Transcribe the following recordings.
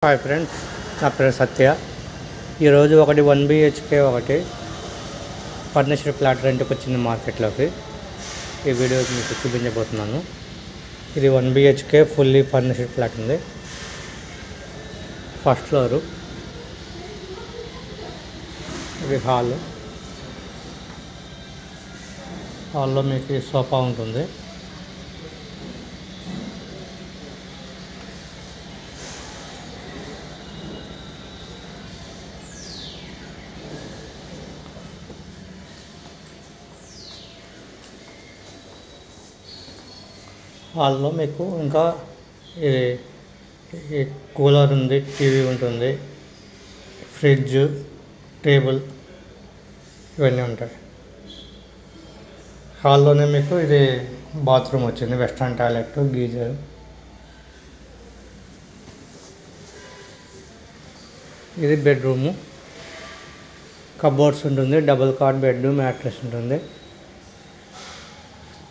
Hi friends, నా పేరు సత్య. ఈరోజు ఒకటి 1 BHK ఒకటి ఫర్నిచర్ ఫ్లాట్ రెంట్కి వచ్చింది మార్కెట్లోకి. ఈ వీడియో మీకు చూపించబోతున్నాను. ఇది 1 BHK ఫుల్లీ ఫర్నిచర్ ఫ్లాట్ ఉంది. First floor. ఇది హాల్లో మీకు సోఫా ఉంటుంది. హాల్లో మీకు ఇంకా ఈ కూలర్ ఉంది, టీవీ ఉంటుంది, ఫ్రిడ్జ్, టేబుల్ ఇవన్నీ ఉంటాయి. హాల్లోనే మీకు ఇది బాత్రూమ్ వచ్చింది, వెస్ట్రన్ టాయిలెట్, గీజర్. ఇది బెడ్రూము, కబోర్డ్స్ ఉంటుంది, డబుల్ కాట్ బెడ్, మ్యాట్రెస్ ఉంటుంది.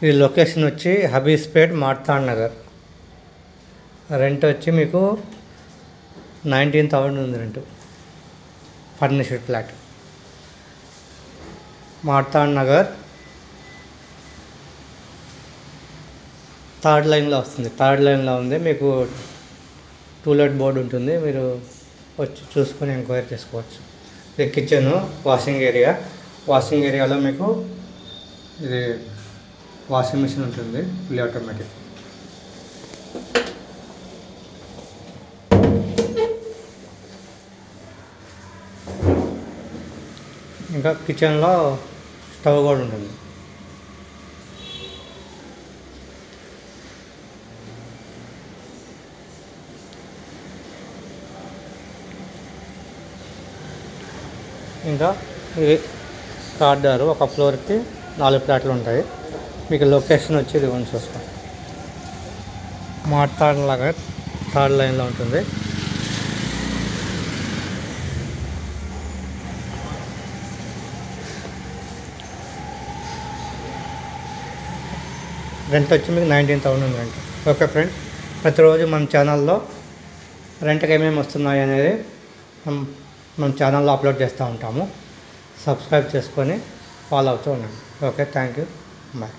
ఇది లొకేషన్ వచ్చి హబీస్పేట్, మార్తాండ్ నగర్. రెంట్ వచ్చి మీకు 19,000 ఉంది rent. Furniture flat Marthand Nagar, third లైన్లో ఉంది. మీకు టూలెట్ బోర్డు ఉంటుంది, మీరు వచ్చి చూసుకొని ఎంక్వైరీ చేసుకోవచ్చు. ఇది కిచెను, వాషింగ్ ఏరియాలో మీకు ఇది వాషింగ్ మిషన్ ఉంటుంది, ఫుల్లీ ఆటోమేటిక్. ఇంకా కిచెన్లో స్టవ్ కూడా ఉంటుంది. ఇంకా ఇది కార్డారు, ఒక ఫ్లోర్కి 4 ఫ్లాట్లు ఉంటాయి. మీకు లొకేషన్ వచ్చి ఇది చూసుకోండి. మార్తాండ్ నగర్ థర్డ్ లైన్లో ఉంటుంది. రెంట్ వచ్చి మీకు 19,000 రెంట్. ఓకే ఫ్రెండ్స్, ప్రతిరోజు మన ఛానల్లో రెంట్కి ఏమేమి వస్తున్నాయి అనేది మన ఛానల్లో అప్లోడ్ చేస్తూ ఉంటాము. సబ్స్క్రైబ్ చేసుకొని ఫాలో అవుతూ ఉండండి. Okay, thank you, bye.